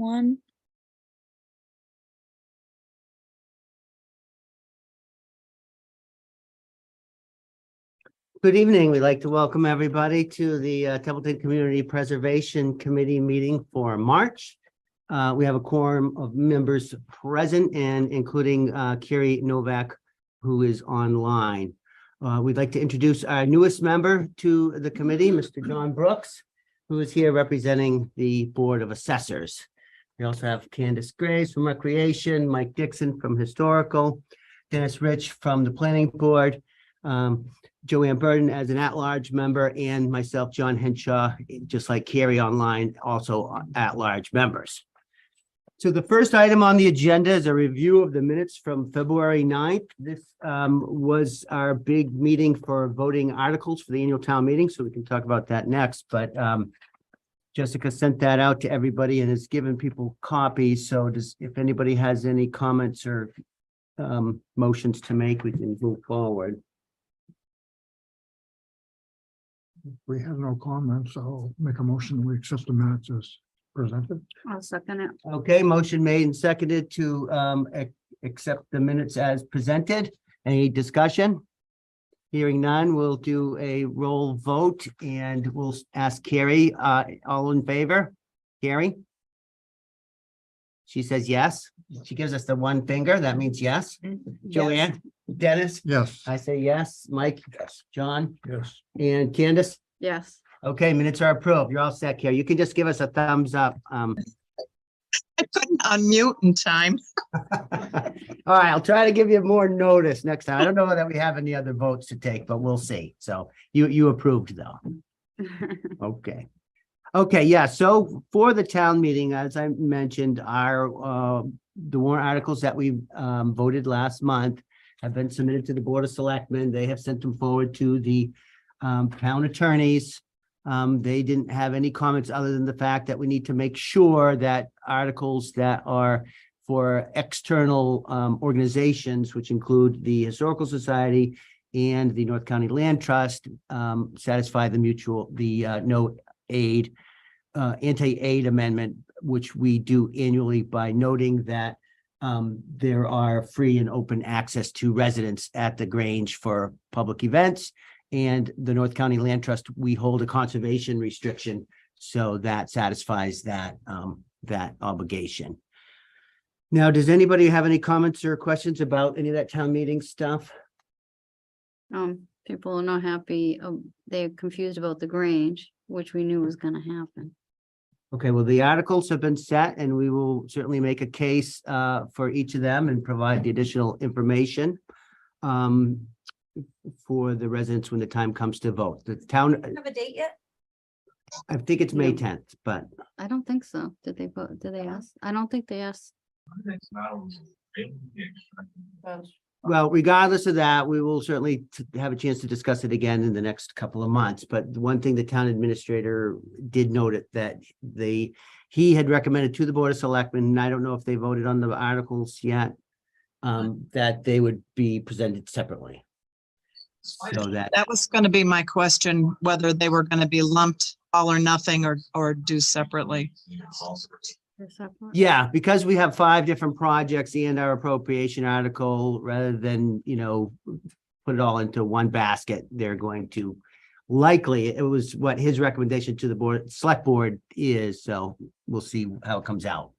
one. Good evening. We'd like to welcome everybody to the Templeton Community Preservation Committee meeting for March. We have a quorum of members present and including Carrie Novak, who is online. We'd like to introduce our newest member to the committee, Mr. John Brooks, who is here representing the Board of Assessors. We also have Candace Grace from Recreation, Mike Dixon from Historical, Dennis Rich from the Planning Board, Joanne Burden as an at-large member, and myself, John Henshaw, just like Carrie online, also at-large members. So the first item on the agenda is a review of the minutes from February 9th. This was our big meeting for voting articles for the annual town meeting, so we can talk about that next. But Jessica sent that out to everybody and has given people copies. So if anybody has any comments or motions to make, we can move forward. We have no comments. I'll make a motion. We accept the minutes as presented. I'll second it. Okay, motion made and seconded to accept the minutes as presented. Any discussion? Hearing none, we'll do a roll vote and we'll ask Carrie, all in favor? Carrie? She says yes. She gives us the one finger. That means yes. Joanne? Dennis? Yes. I say yes. Mike? Yes. John? Yes. And Candace? Yes. Okay, minutes are approved. You're all set, Carrie. You can just give us a thumbs up. I couldn't unmute in time. All right, I'll try to give you more notice next time. I don't know that we have any other votes to take, but we'll see. So you approved though. Okay. Okay, yeah. So for the town meeting, as I mentioned, our the warrant articles that we voted last month have been submitted to the Board of Selectmen. They have sent them forward to the town attorneys. They didn't have any comments other than the fact that we need to make sure that articles that are for external organizations, which include the Historical Society and the North County Land Trust, satisfy the no aid, anti-aid amendment, which we do annually by noting that there are free and open access to residents at the Grange for public events. And the North County Land Trust, we hold a conservation restriction, so that satisfies that that obligation. Now, does anybody have any comments or questions about any of that town meeting stuff? People are not happy. They're confused about the Grange, which we knew was going to happen. Okay, well, the articles have been set and we will certainly make a case for each of them and provide the additional information for the residents when the time comes to vote. The town. Have a date yet? I think it's May No. 10th, but I don't think so. Did they vote? Did they ask? I don't think they asked. well, regardless of that, we will certainly have a chance to discuss it again in the next couple of months. But the one thing the town administrator did note it that he had recommended to the Board of Selectmen, and I don't know if they voted on the articles yet, that they would be presented separately. So That was going to be my question, whether they were going to be lumped all or nothing or do separately. They're separate? yeah, because we have 5 different projects and our appropriation article, rather than, put it all into one basket, they're going to likely, it was what his recommendation to the select board is. So we'll see how it comes out.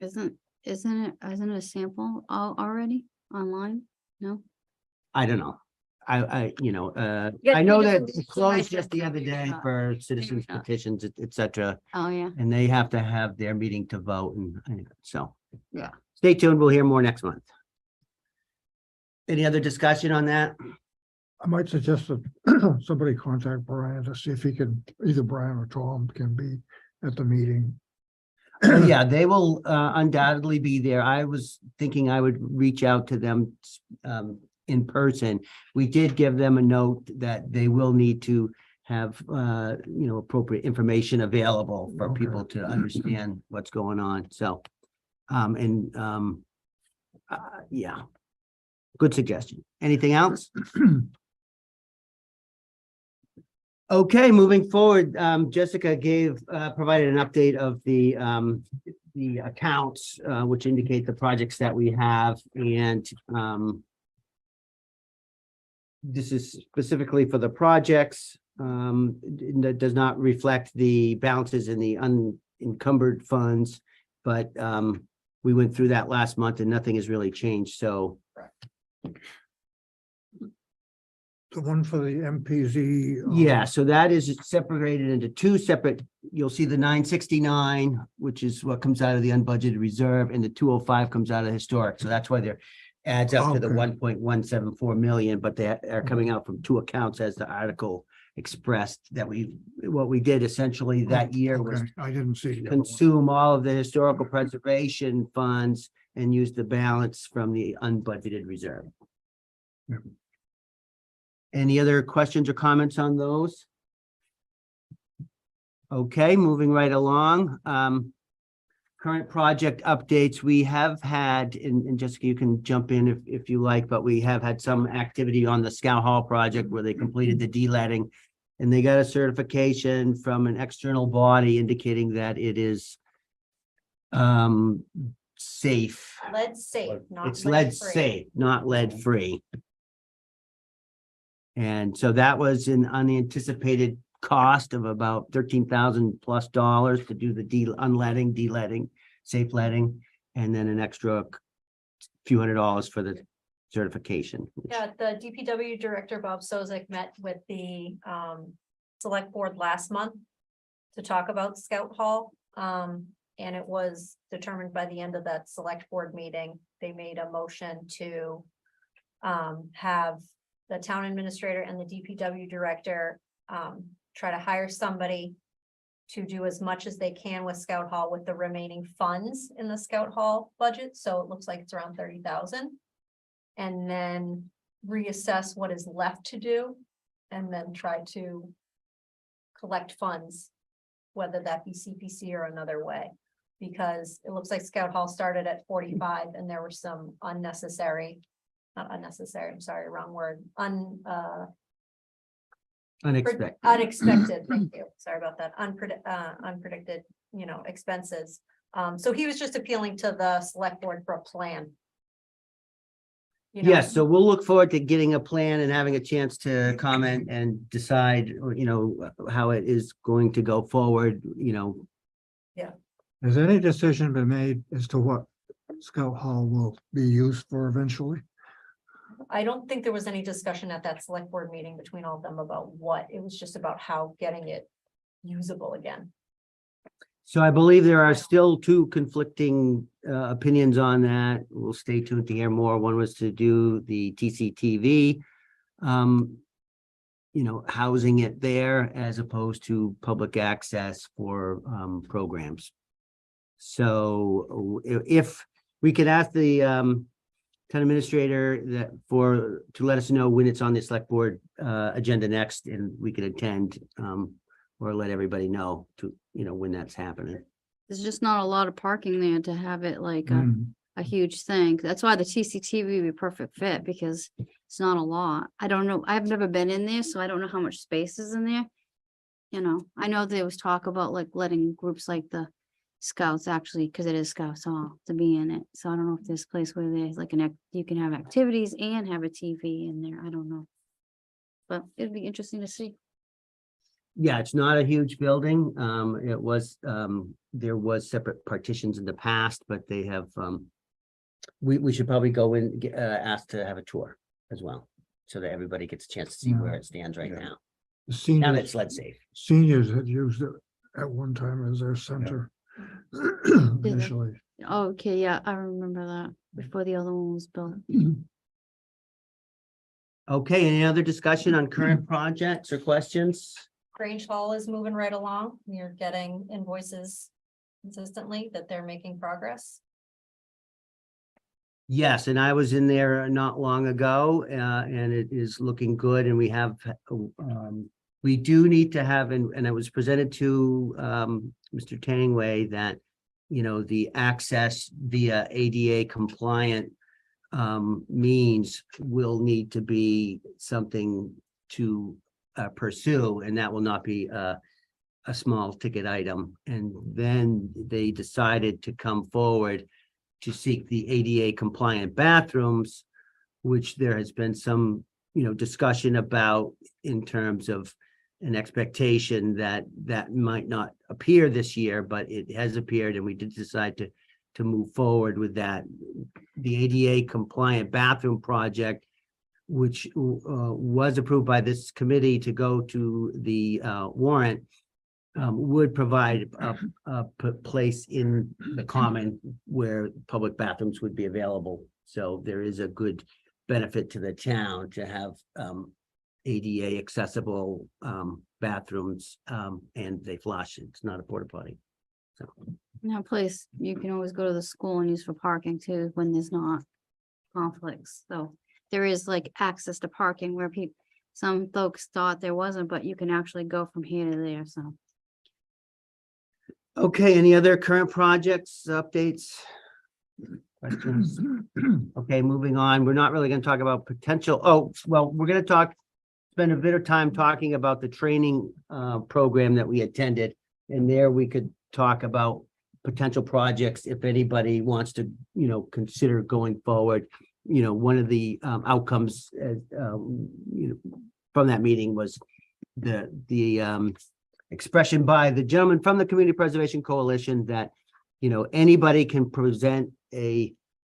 Isn't it a sample already online? No? I don't know. I Yeah, know you that just- it closed nice just the other day not. for citizens not. petitions, et cetera, Oh, yeah. and they have to have their meeting to vote. And so. Yeah. Stay tuned. We'll hear more next month. Any other discussion on that? I might suggest that somebody contact Brian to see if he can, either Brian or Tom can be at the meeting. Yeah, they will undoubtedly be there. I was thinking I would reach out to them in person. We did give them a note that they will need to have appropriate information available for Okay. people to understand what's going on. So yeah, good suggestion. Anything else? Okay, moving forward, Jessica provided an update of the accounts, which indicate the projects that we have, and this is specifically for the projects. That does not reflect the balances in the unencumbered funds, but we went through that last month and nothing has really changed, so. The one for the MPZ. Yeah, so that is separated into two separate, you'll see the 969, which is what comes out of the unbudgeted reserve, and the 205 comes out of historic. So that's why there adds up to the Okay. 1.174 million, but they are coming out from two accounts as the article expressed that what we did essentially that year was Okay, I didn't see. the other one. consume all of the historical preservation funds and use the balance from the unbudgeted reserve. Yep. Any other questions or comments on those? Okay, moving right along. Current project updates, we have had, and Jessica, you can jump in if you like, but we have had some activity on the Scout Hall project where they completed the de-letting. And they got a certification from an external body indicating that it is safe. Lead safe, not It's lead free. safe, not lead free. And so that was an unanticipated cost of about $13,000+ to do the unleading, de-letting, safe letting, and then an extra few $100s for the certification. Yeah, the DPW director, Bob Sozik, met with the select board last month to talk about Scout Hall. And it was determined by the end of that select board meeting, they made a motion to have the town administrator and the DPW director try to hire somebody to do as much as they can with Scout Hall with the remaining funds in the Scout Hall budget. So it looks like it's around 30,000. And then reassess what is left to do and then try to collect funds, whether that be CPC or another way. Because it looks like Scout Hall started at 45 and there were some not unnecessary, I'm sorry, wrong word, Unexpected. unexpected, thank you, sorry about that, unpredicted, expenses. So he was just appealing to the select board for a plan. Yes, so we'll look forward to getting a plan and having a chance to comment and decide, how it is going to go forward, Has any decision been made as to what Scout Hall will be used for eventually? I don't think there was any discussion at that select board meeting between all of them about what, it was just about how getting it usable again. So I believe there are still two conflicting opinions on that. We'll stay tuned to hear more. One was to do the TCTV, housing it there as opposed to public access for programs. So if we could ask the town administrator to let us know when it's on the select board agenda next, and we could attend or let everybody know when that's happening. There's just not a lot of parking there to have it like Mm. a huge thing. That's why the TCTV would be a perfect fit, because it's not a lot. I don't know. I've never been in there, so I don't know how much space is in there. I know there was talk about like letting groups like the Scouts actually, because it is Scouts Hall, to be in it. So I don't know if there's a place where there's like you can have activities and have a TV in there. I don't know. But it'd be interesting to see. Yeah, it's not a huge building. It was, there was separate partitions in the past, but they have, we should probably go in, ask to have a tour as well, so that everybody gets a chance to see where it stands right Yeah. now. The Now that it's seniors, lead safe. seniors had used it at one time as their center. Initially. Oh, okay, yeah, I remember that before the other one was built. Okay, any other discussion on current projects or questions? Grange Hall is moving right along. You're getting invoices consistently that they're making progress. Yes, and I was in there not long ago, and it is looking good, and we have, we do need to have, and it was presented to, Mr. Tangway that, the access via ADA compliant, means will need to be something to, pursue, and that will not be a small ticket item. And then they decided to come forward to seek the ADA compliant bathrooms, which there has been some, discussion about in terms of an expectation that that might not appear this year, but it has appeared, and we did decide to move forward with that. The ADA compliant bathroom project, which was approved by this committee to go to the warrant, would provide a place in the common where public bathrooms would be available. So there is a good benefit to the town to have ADA accessible bathrooms, and they flush. It's not a porta potty. So Now, place, you can always go to the school and use for parking too, when there's not conflicts. So there is like access to parking where some folks thought there wasn't, but you can actually go from here to there, so. okay, any other current projects, updates? Questions? Okay, moving on. We're not really going to talk about potential. Oh, well, we're going to spend a bit of time talking about the training program that we attended. And there we could talk about potential projects if anybody wants to, consider going forward. One of the outcomes from that meeting was the expression by the gentleman from the Community Preservation Coalition that, anybody can present a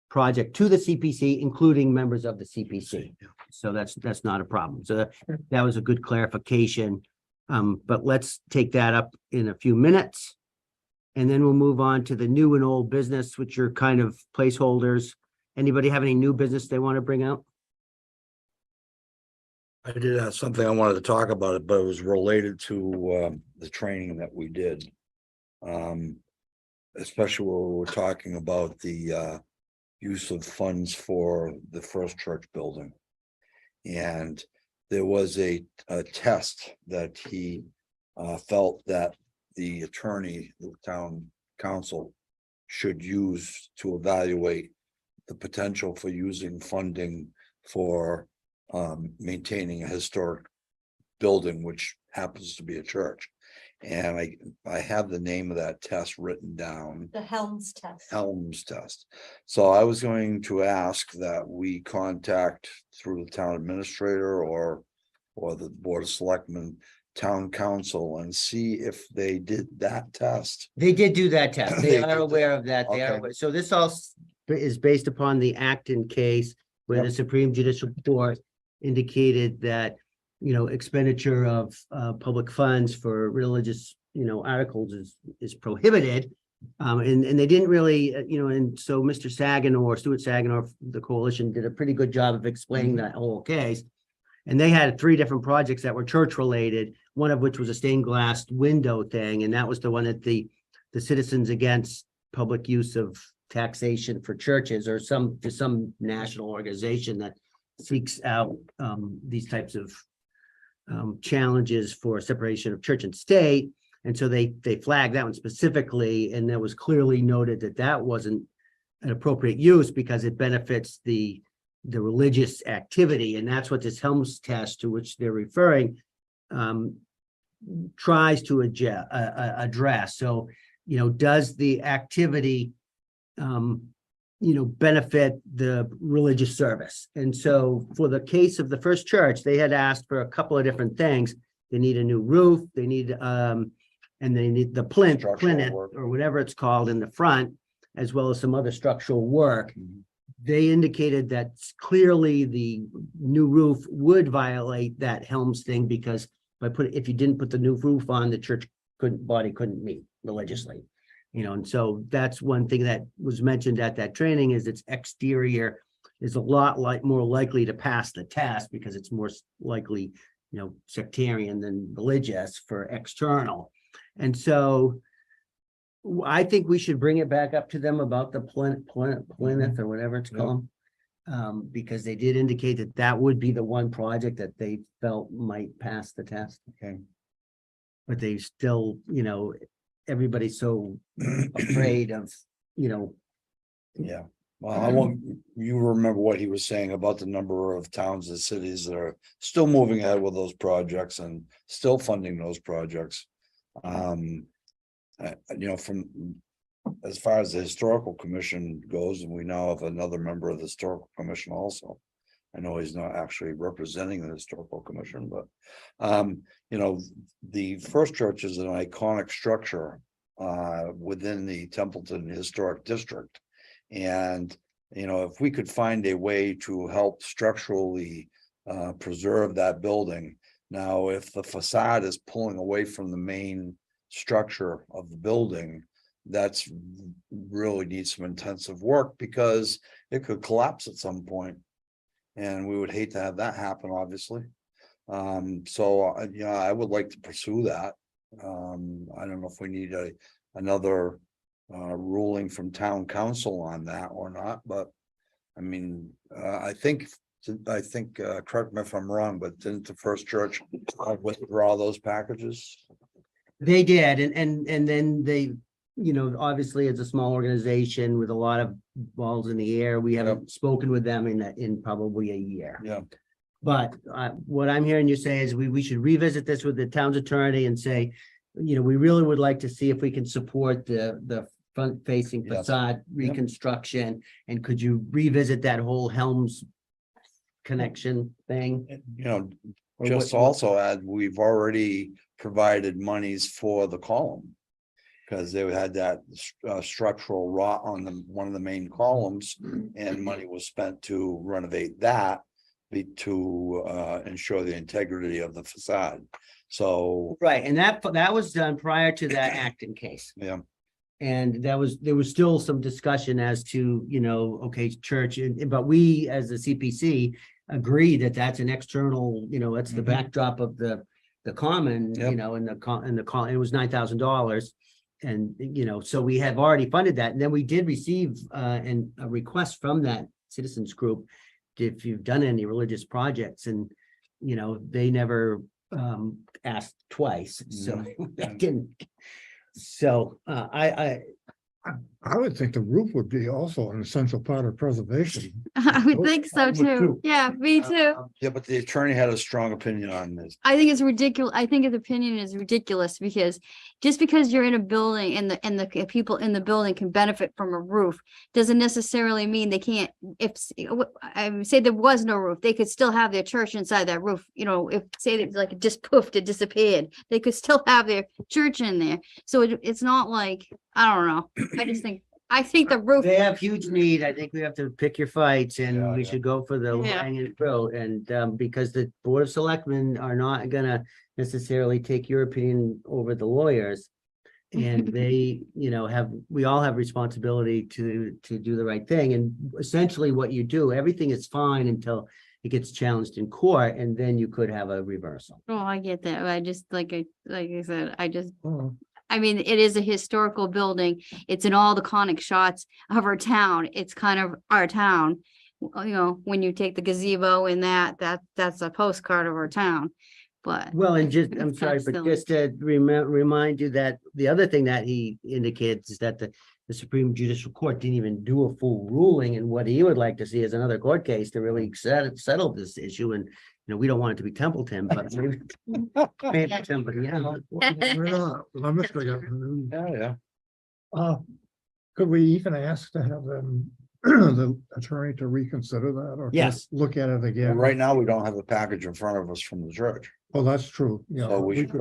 project to the CPC, including members of the CPC. So that's not a problem. So that was a good clarification. But let's take that up in a few minutes. And then we'll move on to the new and old business, which are kind of placeholders. Anybody have any new business they want to bring out? I did have something I wanted to talk about it, but it was related to the training that we did. Especially when we were talking about the use of funds for the First Church building. And there was a test that he felt that the attorney, the town council, should use to evaluate the potential for using funding for maintaining a historic building, which happens to be a church. And I have the name of that test written down. The Helms test. Helms test. So I was going to ask that we contact through the town administrator or the Board of Selectmen, town council, and see if they did that test. They did do that test. They They are did aware of that. They are. Okay. aware. So this all is based upon the Acton case where the Yep. Supreme Judicial Court indicated that, expenditure of public funds for religious, articles is prohibited. And they didn't really, and so Mr. Stuart Saginaw, the coalition did a pretty good job of explaining that whole case. And they had 3 different projects that were church related, one of which was a stained glass window thing. And that was the one that the Citizens Against Public Use of Taxation for Churches, or some national organization that seeks out these types of challenges for separation of church and state. And so they flagged that one specifically, and that was clearly noted that that wasn't an appropriate use because it benefits the religious activity. And that's what this Helms test, to which they're referring, tries to address. So, does the activity, benefit the religious service? And so for the case of the First Church, they had asked for a couple of different things. They need a new roof, they need, and they need the plinth Structural work. or whatever it's called in the front, as well as some other structural work. They indicated that clearly the new roof would violate that Helms thing, because if you didn't put the new roof on, the church body couldn't meet religiously. And so that's one thing that was mentioned at that training, is its exterior is a lot more likely to pass the test because it's more likely, sectarian than religious for external. And so I think we should bring it back up to them about the plinth or whatever it's called. Because they did indicate that that would be the one project that they felt might pass the test. Okay. But they still, everybody's so afraid of, Yeah. Well, I want, you remember what he was saying about the number of towns and cities that are still moving ahead with those projects and still funding those projects. From as far as the historical commission goes, and we now have another member of the historical commission also. I know he's not actually representing the historical commission, but the First Church is an iconic structure within the Templeton Historic District. And, if we could find a way to help structurally preserve that building. Now, if the facade is pulling away from the main structure of the building, that's really needs some intensive work because it could collapse at some point. And we would hate to have that happen, obviously. I would like to pursue that. I don't know if we need another ruling from town council on that or not, but I mean, I think, correct me if I'm wrong, but didn't the First Church withdraw those packages? They did, and then they, obviously as a small organization with a lot of balls in the air, we haven't spoken with them in probably a year. Yeah. But what I'm hearing you say is we should revisit this with the town's attorney and say, we really would like to see if we can support the front facing Yes. facade reconstruction. And could you revisit that whole Helms connection thing? Or Just what- also add, we've already provided monies for the column. Because they had that structural rot on one of the main columns, and money was spent to renovate that. To ensure the integrity of the facade. So, Right, and that was done prior to that Acton case. yeah, And there was still some discussion as to, okay, church, but we as the CPC agree that that's an external, that's the Mhm. backdrop of the common, Yep. it was $9,000. And, so we have already funded that. And then we did receive a request from that citizens group. If you've done any religious projects, and, they never asked twice, so I didn't. So I would think the roof would be also an essential part of preservation. I would think so I would too. too. Yeah, me too. yeah, but the attorney had a strong opinion on this. I think it's ridiculous. I think his opinion is ridiculous because just because you're in a building and the people in the building can benefit from a roof doesn't necessarily mean they can't. If I say there was no roof, they could still have their church inside that roof. If say that like it just poofed, it disappeared, they could still have their church in there. So it's not like, I don't know. I think the roof. they have huge need. I think we have to pick your fights, and Yeah, we yeah. should go for the Yeah. hanging fruit. And because the Board of Selectmen are not gonna necessarily take your opinion over the lawyers. And they, we all have responsibility to do the right thing. And essentially what you do, everything is fine until it gets challenged in court, and then you could have a reversal. Oh, I get that. I just like I said, Oh, I mean, it is a historical building. It's in all the iconic shots of our town. It's kind of our town. When you take the gazebo and that's a postcard of our town. But Well, and just, It's I'm kinda sorry, but silly. just to remind you that the other thing that he indicates is that the Supreme Judicial Court didn't even do a full ruling, and what he would like to see is another court case to really settle this issue. And, we don't want it to be Templeton, but maybe somebody else. why not? I'm just thinking, Yeah. could we even ask to have them, the attorney to reconsider that or? Yes. Look at it Well, again? right now, we don't have a package in front of us from the church, Oh, that's true. Yeah, so we should could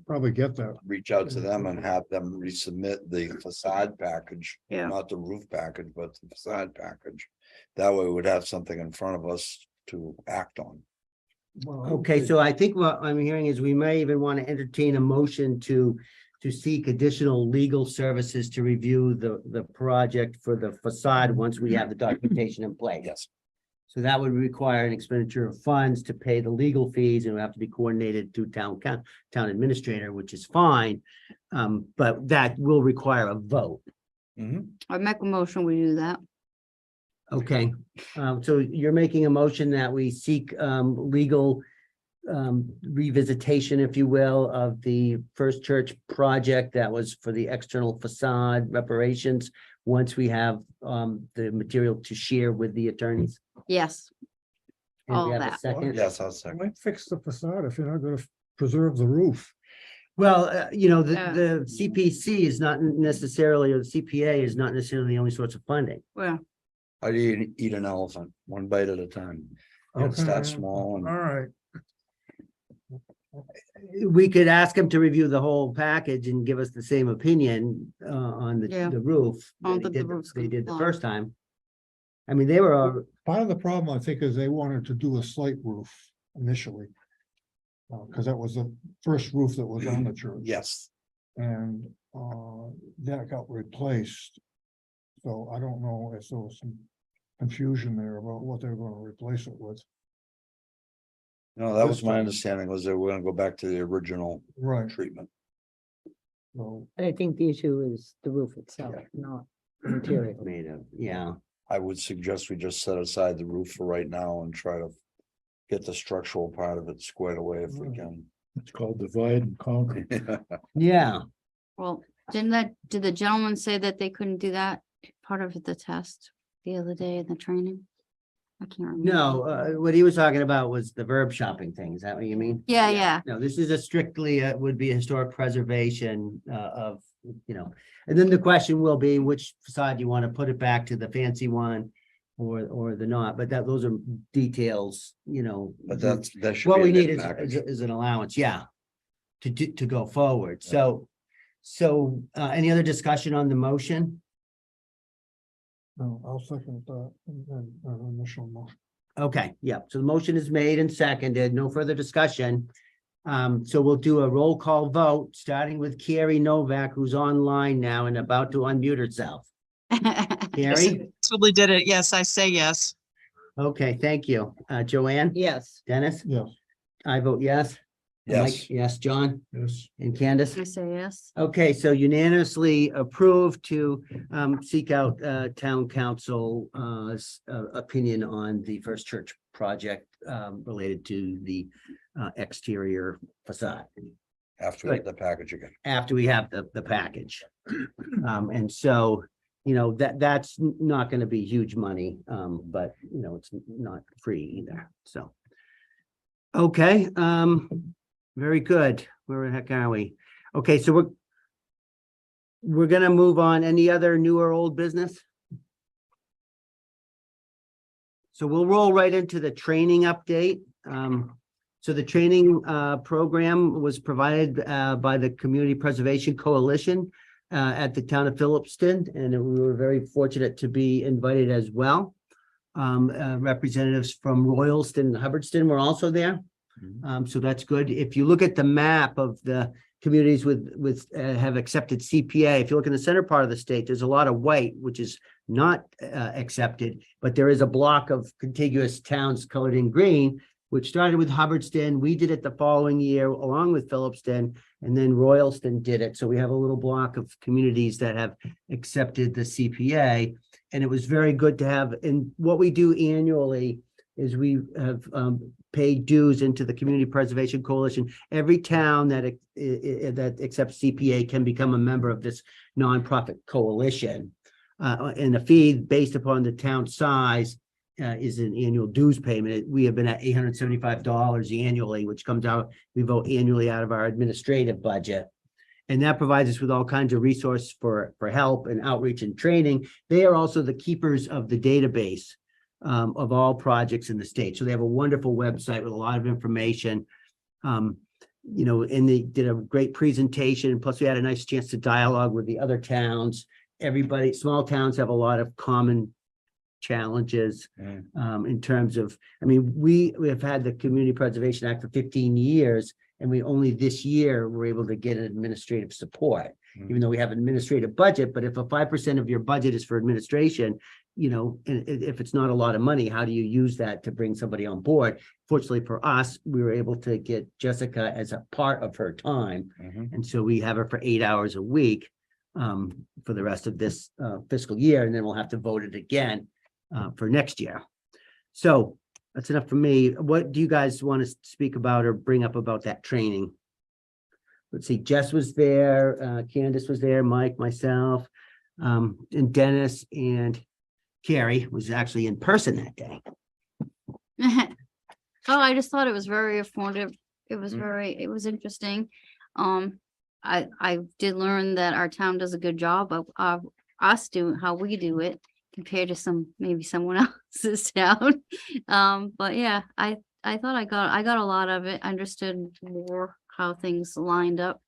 probably get that. reach out to them and have them resubmit the facade package. Yeah. Not the roof package, but the facade package. That way we'd have something in front of us to act on. Okay, so I think what I'm hearing is we may even want to entertain a motion to seek additional legal services to review the project for the facade once we have the documentation in place. Yes. So that would require an expenditure of funds to pay the legal fees, and it would have to be coordinated through town administrator, which is fine. But that will require a vote. I make a motion, we do that. Okay, so you're making a motion that we seek legal revisitation, if you will, of the First Church project that was for the external facade reparations, once we have the material to share with the attorneys. Yes, And we all have a that. second. Yes, I'll second. Why fix the facade if you're not gonna preserve the roof? Well, the Yeah. CPC is not necessarily, or the CPA is not necessarily the only source of funding. Well, I eat an elephant, one bite at a time. You gotta start small and All right, We could ask them to review the whole package and give us the same opinion on Yeah. the roof. I don't that think the They roof's they gonna did the fly. first time. I mean, they were all, part of the problem, I think, is they wanted to do a slate roof initially. Cause that was the first roof that was on the church. yes, And that got replaced. So I don't know if there was some confusion there about what they're gonna replace it with. no, that was This my time. understanding was they were gonna go back to the original Right, treatment. so, I think the issue is the roof itself, Yeah. not the material. made of, yeah. I would suggest we just set aside the roof for right now and try to get the structural part of it squared away if we can. it's called divide and conquer. Yeah, well, did the gentleman say that they couldn't do that part of the test the other day in the training? I can't remember. no, what he was talking about was the verb shopping thing. Is that what you mean? Yeah, yeah. No, this is a strictly, would be a historic preservation of, and then the question will be which facade you want to put it back to, the fancy one or the not, but those are details, But that should. what be we in the need package. is an allowance, yeah, to go forward. So any other discussion on the motion? No, I'll second that, and initial motion. Okay, yeah, so the motion is made and seconded, no further discussion. So we'll do a roll call vote, starting with Carrie Novak, who's online now and about to unmute herself. Carrie? Totally did it. Yes, I say yes. Okay, thank you. Joanne? Yes, Dennis? Yes, I vote yes. Yes, Mike? Yes, John yes, and Candace? I say yes. Okay, so unanimously approved to seek out town council opinion on the First Church project related to the exterior facade after we get the package again. after we have the package. And so, that's not gonna be huge money, but it's not free either, so. Okay, very good. Where the heck are we? Okay, so we're gonna move on. Any other new or old business? So we'll roll right into the training update. So the training program was provided by the Community Preservation Coalition at the town of Phillipston, and we were very fortunate to be invited as well. Representatives from Royalston and Hubbardston were also there. So that's good. If you look at the map of the communities with have accepted CPA, if you look in the center part of the state, there's a lot of white, which is not accepted, but there is a block of contiguous towns colored in green, which started with Hubbardston. We did it the following year along with Phillipston, and then Royalston did it. So we have a little block of communities that have accepted the CPA, and it was very good to have. And what we do annually is we have paid dues into the Community Preservation Coalition. Every town that accepts CPA can become a member of this nonprofit coalition. And the fee based upon the town size is an annual dues payment. We have been at $875 annually, which comes out, we vote annually out of our administrative budget. And that provides us with all kinds of resources for help and outreach and training. They are also the keepers of the database of all projects in the state. So they have a wonderful website with a lot of information. And they did a great presentation. Plus we had a nice chance to dialogue with the other towns. Everybody, small towns have a lot of common challenges in terms of, we have had the Community Preservation Act for 15 years, and we only this year were able to get administrative support, even though we have an administrative budget. But if a 5% of your budget is for administration, and if it's not a lot of money, how do you use that to bring somebody on board? Fortunately for us, we were able to get Jessica as a part of her time. And so we have her for 8 hours a week for the rest of this fiscal year, and then we'll have to vote it again for next year. So That's enough for me. What do you guys want to speak about or bring up about that training? Let's see, Jess was there, Candace was there, Mike, myself, and Dennis and Carrie was actually in person that day. Oh, I just thought it was very informative. It was it was interesting. I did learn that our town does a good job of us doing how we do it compared to maybe someone else's town. But yeah, I thought I got a lot of it, understood more how things lined up.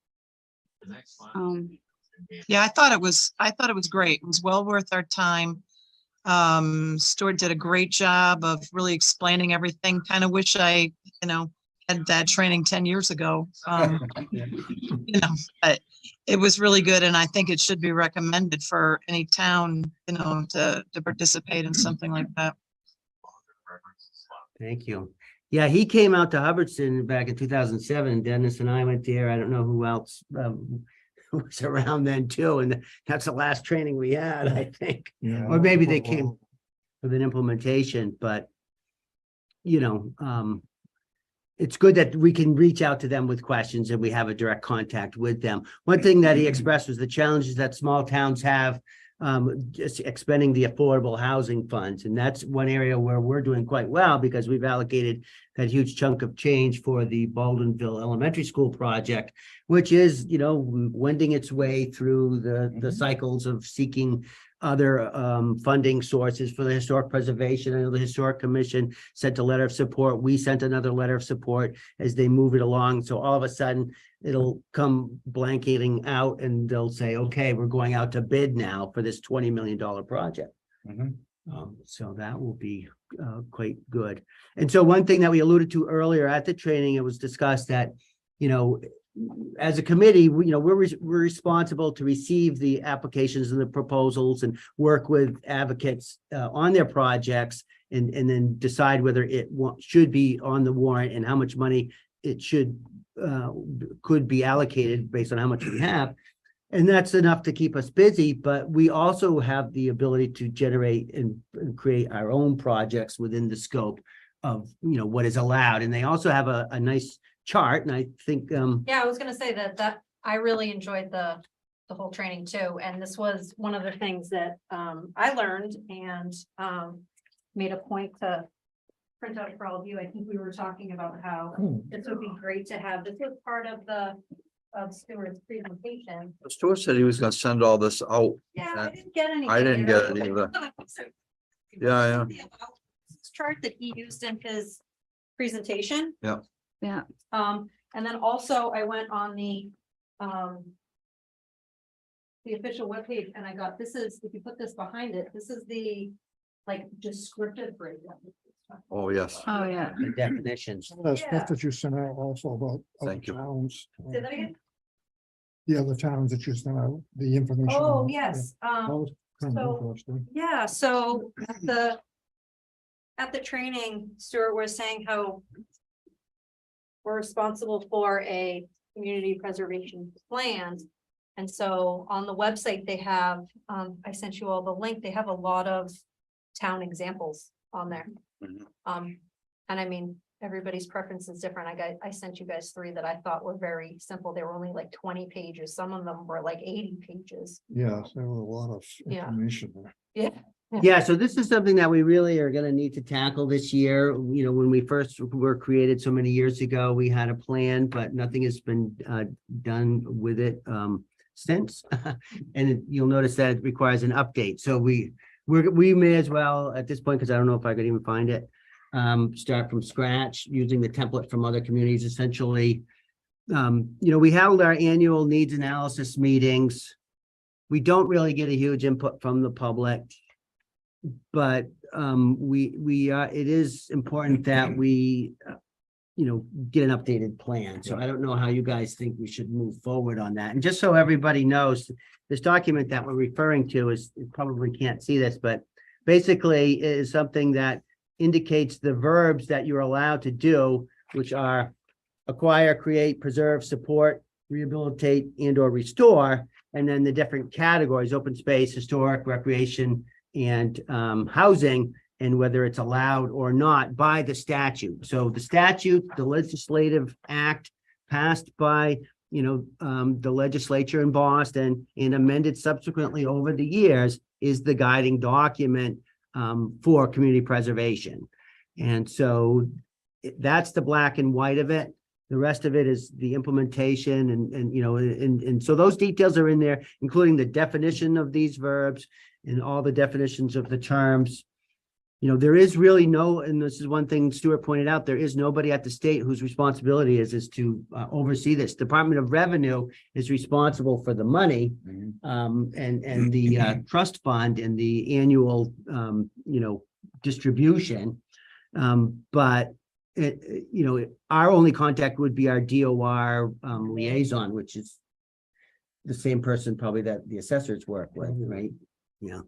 Yeah, I thought it was great. It was well worth our time. Stuart did a great job of really explaining everything. Kind of wish I, had that training 10 years ago. But it was really good. And I think it should be recommended for any town, to participate in something like that. Thank you. Yeah, he came out to Hubbardston back in 2007. Dennis and I went there. I don't know who else was around then too. And that's the last training we had, I think. Yeah. Or maybe they came with an implementation, but it's good that we can reach out to them with questions and we have a direct contact with them. One thing that he expressed was the challenges that small towns have just expending the affordable housing funds. And that's one area where we're doing quite well because we've allocated that huge chunk of change for the Baldwinville Elementary School project, which is, wending its way through the cycles of seeking other funding sources for the historic preservation. I know the Historic Commission sent a letter of support. We sent another letter of support as they move it along. So all of a sudden it'll come blanketing out and they'll say, okay, we're going out to bid now for this $20 million project. So that will be quite good. And so one thing that we alluded to earlier at the training, it was discussed that, as a committee, we're responsible to receive the applications and the proposals and work with advocates on their projects and then decide whether it should be on the warrant and how much money it could be allocated based on how much we have. And that's enough to keep us busy, but we also have the ability to generate and create our own projects within the scope of, what is allowed. And they also have a nice chart, and I think Yeah, I was gonna say that I really enjoyed the whole training too, and this was one of the things that I learned and made a point to print out for all of you. I think we were talking about how this would be great to have. This was part of Stuart's presentation. Stuart said he was gonna send all this out. Yeah, I didn't get any. I didn't get it either. Yeah. This chart that he used in his presentation. Yeah. Yeah. And then also I went on the official webpage and I got, this is, if you put this behind it, this is the descriptive breakdown. Oh, yes. Oh, yeah. the definitions. Some of that Yeah. stuff that you sent out also about other Thank you. towns. Say that again? The other towns that you sent out, the information. Oh, on. yes. Yeah, that was kind of so- interesting. Yeah, so at the training, Stuart was saying how we're responsible for a community preservation plan. And so on the website, they have, I sent you all the link, they have a lot of town examples on there. Mhm. And I mean, everybody's preference is different. I sent you guys 3 that I thought were very simple. They were only like 20 pages. Some of them were like 80 pages. Yeah, there were a lot of Yeah. information there. Yeah. Yeah, so this is something that we really are going to need to tackle this year. When we first were created so many years ago, we had a plan, but nothing has been done with it since. And you'll notice that it requires an update. So we may as well at this point, because I don't know if I could even find it, start from scratch using the template from other communities. Essentially, we held our annual needs analysis meetings. We don't really get a huge input from the public. But it is important that we get an updated plan. So I don't know how you guys think we should move forward on that. And just so everybody knows, this document that we're referring to is, you probably can't see this, but basically is something that indicates the verbs that you're allowed to do, which are acquire, create, preserve, support, rehabilitate, and or restore. And then the different categories: open space, historic, recreation, and housing. and whether it's allowed or not by the statute. So the statute, the legislative act passed by, the legislature in Boston and amended subsequently over the years is the guiding document for community preservation. And so that's the black and white of it. The rest of it is the implementation and so those details are in there, including the definition of these verbs and all the definitions of the terms. There is really no, and this is one thing Stuart pointed out, there is nobody at the state whose responsibility is to oversee this. Department of Revenue is responsible for the money and the trust fund and the annual, distribution. But our only contact would be our DOR liaison, which is the same person probably that the assessors work with, right? Yeah.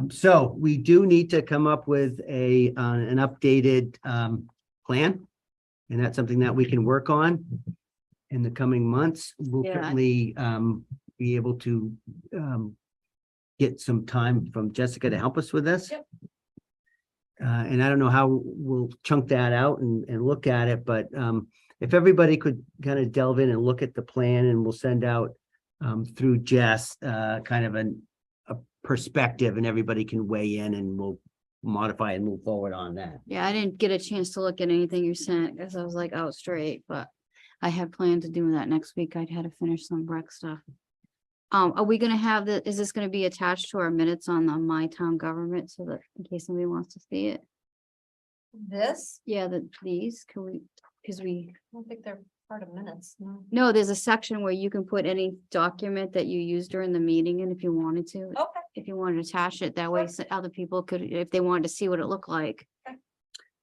So we do need to come up with an updated plan, and that's something that we can work on in the coming months. We'll Yeah. certainly be able to get some time from Jessica to help us with this. Yep. And I don't know how we'll chunk that out and look at it, but if everybody could kind of delve in and look at the plan, and we'll send out through Jess kind of a perspective, and everybody can weigh in, and we'll modify and move forward on that. Yeah, I didn't get a chance to look at anything you sent because I was like out straight, but I had planned to do that next week. I'd had to finish some rec stuff. Are we gonna have is this gonna be attached to our minutes on the My Town Government so that in case somebody wants to see it? This, Yeah, these, can we, because I don't think they're part of minutes, no. no, there's a section where you can put any document that you use during the meeting and if you wanted to. Okay, If you wanted to attach it that way, so other people could, if they wanted to see what it looked like.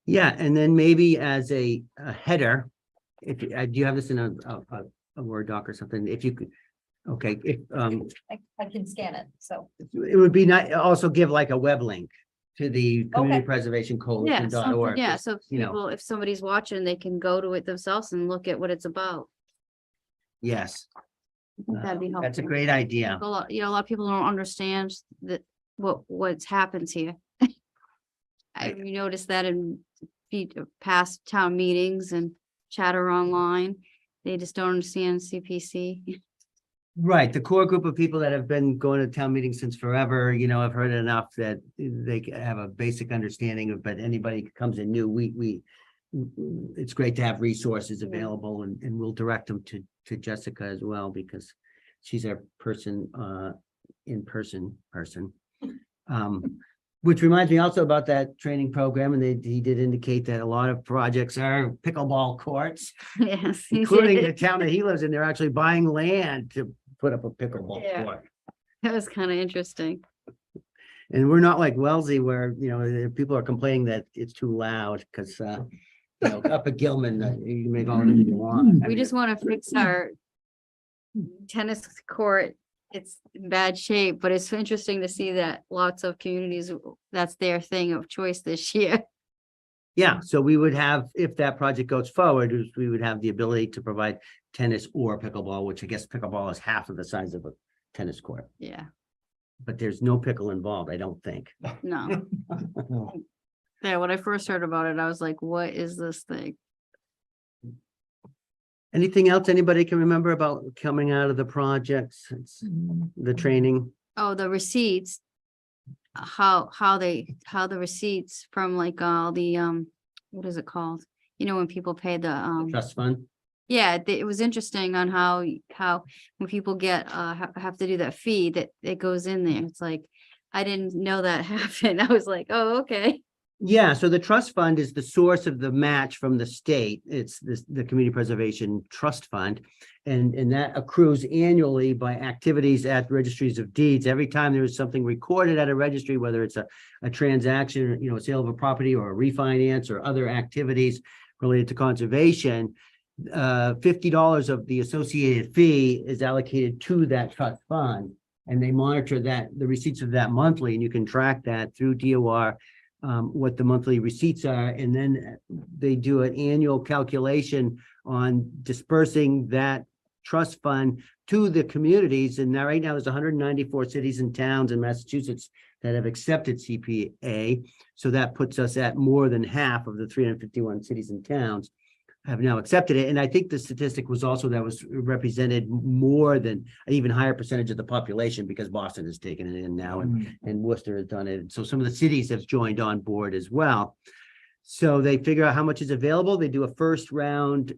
Yeah, and then maybe as a header, if do you have this in a Word doc or something? If you could, okay, if I can scan it, so. it would be nice, also give like a web link to the Community Okay. Preservation Yeah, Coalition.org. something, yeah, so you know. people, if somebody's watching, they can go to it themselves and look at what it's about. Yes, I think that'd be helpful. that's a great idea. A lot, a lot of people don't understand that what's happens here. We noticed that in past town meetings and chatter online. They just don't understand CPC. Right, the core group of people that have been going to town meetings since forever, have heard enough that they have a basic understanding of, but anybody who comes in new, it's great to have resources available, and we'll direct them to Jessica as well, because she's our in-person person. Which reminds me also about that training program, and he did indicate that a lot of projects are pickleball courts, Yes. he including did. the town that he lives in. They're actually buying land to put up a pickleball Yeah. court. That was kind of interesting. And we're not like Wellesley where, people are complaining that it's too loud because, up at Gilman, you make all the music you want. We just want to fix our tennis court. It's in bad shape, but it's interesting to see that lots of communities, that's their thing of choice this year. Yeah, so we would have, if that project goes forward, we would have the ability to provide tennis or pickleball, which I guess pickleball is half of the size of a tennis court, Yeah, but there's no pickle involved, I don't think. no. No. Yeah, when I first heard about it, I was like, what is this thing? Anything else anybody can remember about coming out of the projects, the training? Oh, the receipts. How the receipts from like all the, what is it called? When people pay the, Trust fund? yeah, it was interesting on how when people get, have to do that fee that it goes in there. It's like, I didn't know that happened. I was like, oh, okay. Yeah, so the trust fund is the source of the match from the state. It's the Community Preservation Trust Fund. And that accrues annually by activities at registries of deeds. Every time there is something recorded at a registry, whether it's a transaction, a sale of a property or a refinance or other activities related to conservation, $50 of the associated fee is allocated to that trust fund. And they monitor the receipts of that monthly, and you can track that through DOR. What the monthly receipts are, and then they do an annual calculation on dispersing that trust fund to the communities. And now, right now, there's 194 cities and towns in Massachusetts that have accepted CPA. So that puts us at more than half of the 351 cities and towns have now accepted it. And I think the statistic was also that was represented more than an even higher percentage of the population, because Boston has taken it in now and Worcester has done it. So some of the cities have joined on board as well. So they figure out how much is available. They do a first round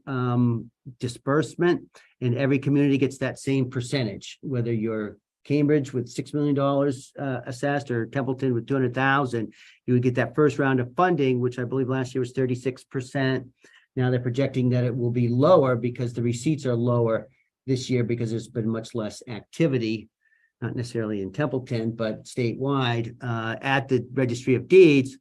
disbursement, and every community gets that same percentage, whether you're Cambridge with $6 million assessed or Templeton with 200,000, you would get that first round of funding, which I believe last year was 36%. Now they're projecting that it will be lower because the receipts are lower this year because there's been much less activity, not necessarily in Templeton, but statewide at the Registry of Deeds.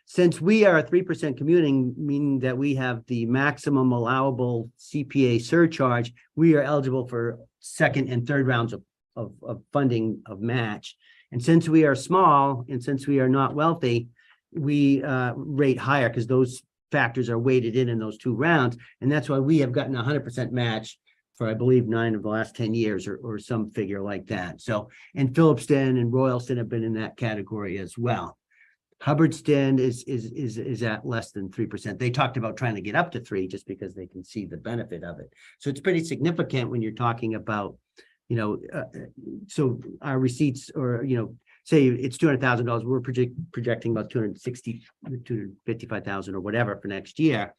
Since we are a 3% commuting, meaning that we have the maximum allowable CPA surcharge, we are eligible for second and third rounds of funding of match. And since we are small and since we are not wealthy, we rate higher because those factors are weighted in those two rounds. And that's why we have gotten 100% match for, I believe, 9 of the last 10 years or some figure like that. So, and Phillipston and Royalston have been in that category as well. Hubbardston is at less than 3%. They talked about trying to get up to 3 just because they can see the benefit of it. So it's pretty significant when you're talking about, you know, so our receipts, or, you know, say it's $200,000, we're projecting about 255,000 or whatever for next year.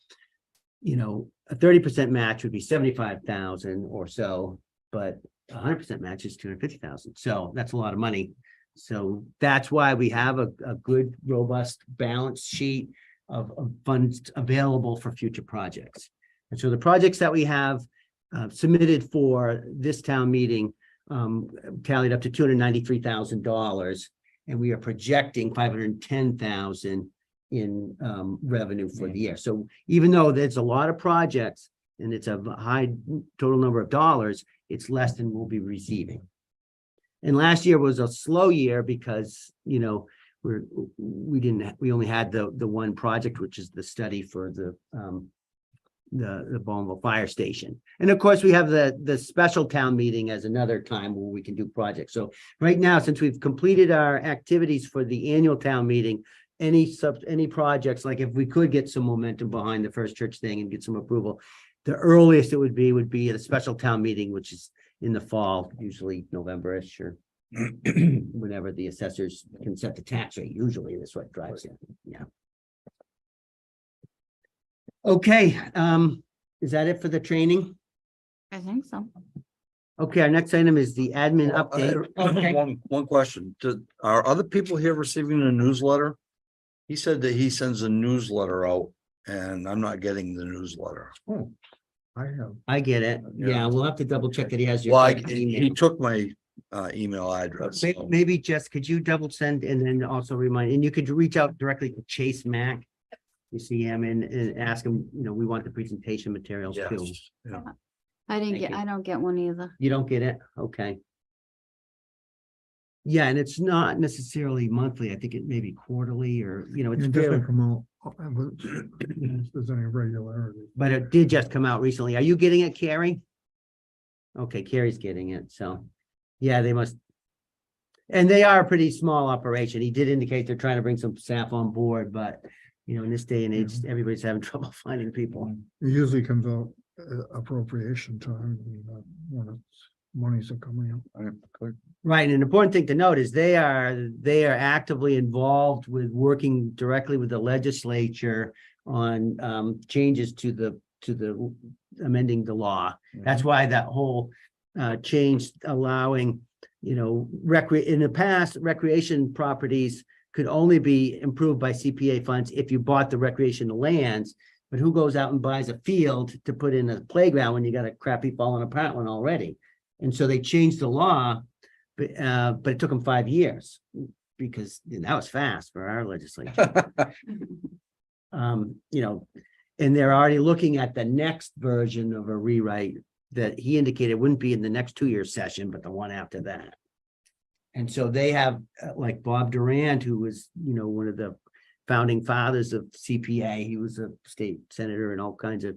You know, a 30% match would be 75,000 or so, but 100% match is 250,000. So that's a lot of money. So that's why we have a good, robust balance sheet of funds available for future projects. And so the projects that we have submitted for this town meeting tallied up to $293,000, and we are projecting $510,000 in revenue for the year. So even though there's a lot of projects and it's a high total number of dollars, it's less than we'll be receiving. And last year was a slow year because, you know, we only had the one project, which is the study for the Bonneville Fire Station. And of course, we have the special town meeting as another time where we can do projects. So right now, since we've completed our activities for the annual town meeting, any projects, like if we could get some momentum behind the First Church thing and get some approval, the earliest it would be at a special town meeting, which is in the fall, usually November-ish or whenever the assessors can set the tax rate. Usually that's what drives it. Yeah. Okay, is that it for the training? I think so. Okay, our next item is the admin update. Okay. One question. Are other people here receiving a newsletter? He said that he sends a newsletter out and I'm not getting the newsletter. Oh, I have. I get it. Yeah, we'll have to double check that he has your Well, correct he email. took my email address. so- Maybe Jess, could you double send and then also remind, and you could reach out directly to Chase Mack. You see him and ask him, you know, we want the presentation materials too. Yes, yeah. Thank you. I don't get one either. You don't get it? Okay. Yeah, and it's not necessarily monthly. I think it may be quarterly or, you know, it's It doesn't fairly, come out, if there's any regularity. but it did just come out recently. Are you getting it, Carrie? Okay, Carrie's getting it. So, yeah, they must. And they are a pretty small operation. He did indicate they're trying to bring some staff on board, but you know, in this day and age, everybody's having trouble finding people. It usually comes out appropriation time, when it's monies are coming up. Right. And an important thing to note is they are actively involved with working directly with the legislature on changes to the amending the law. That's why that whole change allowing, you know, in the past, recreation properties could only be improved by CPA funds if you bought the recreational lands. But who goes out and buys a field to put in a playground when you got a crappy falling apart one already? And so they changed the law, but it took them 5 years because that was fast for our legislature. You know, and they're already looking at the next version of a rewrite that he indicated wouldn't be in the next 2-year session, but the one after that. And so they have like Bob Durant, who was, you know, one of the founding fathers of CPA. He was a state senator and all kinds of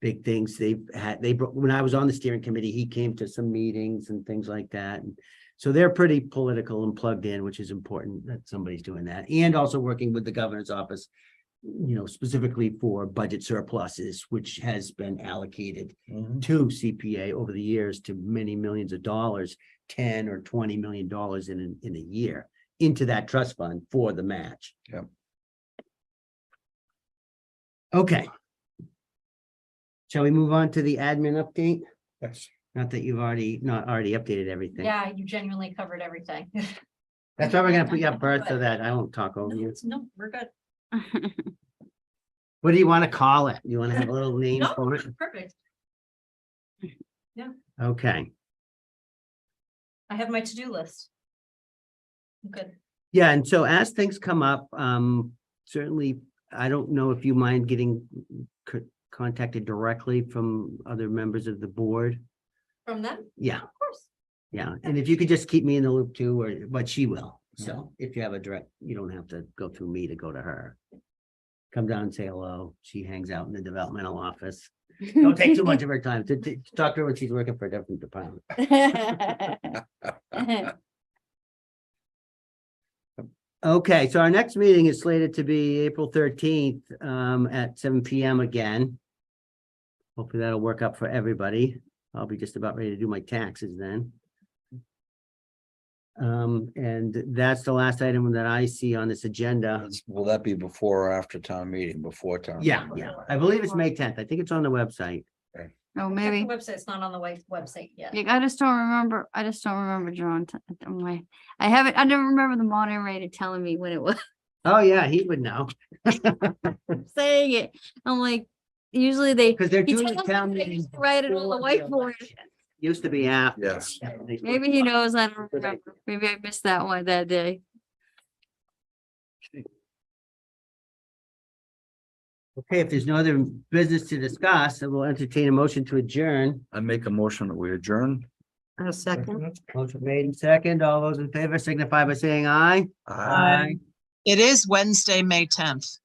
big things when I was on the steering committee, he came to some meetings and things like that. And so they're pretty political and plugged in, which is important that somebody's doing that. And also working with the governor's office, specifically for budget surpluses, which has been allocated to CPA over the years to many millions of dollars, 10 or $20 million in a year into that trust fund for the match. Yep. Okay. Shall we move on to the admin update? Yes. Not that you've not already updated everything. Yeah, you genuinely covered everything. That's why we're gonna put you up first so that I won't talk over you. No, we're good. What do you want to call it? You want to have a little name No. for it? Perfect. Okay. I have my to-do list. Good. Yeah, and so as things come up, certainly, I don't know if you mind getting contacted directly from other members of the board. From them, Yeah, of course. yeah. And if you could just keep me in the loop too, but she will. So if you have a direct, you don't have to go through me to go to her. Come down and say hello. She hangs out in the developmental office. Don't take too much of her time to talk to her when she's working for a different department. Okay, so our next meeting is slated to be April 13th at 7 PM again. Hopefully that'll work out for everybody. I'll be just about ready to do my taxes then. And that's the last item that I see on this agenda. Will that be before or after town meeting, before town? Yeah, meeting? yeah, I believe it's May 10th. I think it's on the website. Oh, Check maybe. the website, it's not on the website yet. Yeah, I just don't remember, John. I haven't, I never remember the moderator telling me when it was Oh, yeah, he would know. saying it. I'm like, usually they. Because they're he doing the tells me town they meeting. used to write it on the before the whiteboard. election. Used to be after. Yes. Maybe he knows, I don't remember. Maybe I missed that one that day. Okay, if there's no other business to discuss, I will entertain a motion to adjourn. I make a motion that we adjourn. A second. Motion made and second. All those in favor signify by saying aye. Aye. It is Wednesday, May 10th.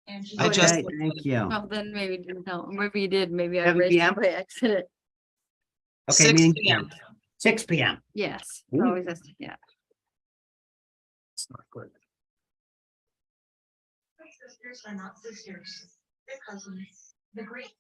I just- Okay, thank you. Well, then maybe it didn't help. Maybe he did. Maybe I 7 raised PM? it by accident. Okay, 6 meeting PM. 6 PM. Yes. Ooh. Always has to- yeah. It's not good. Sisters are not sisters. They're cousins. The great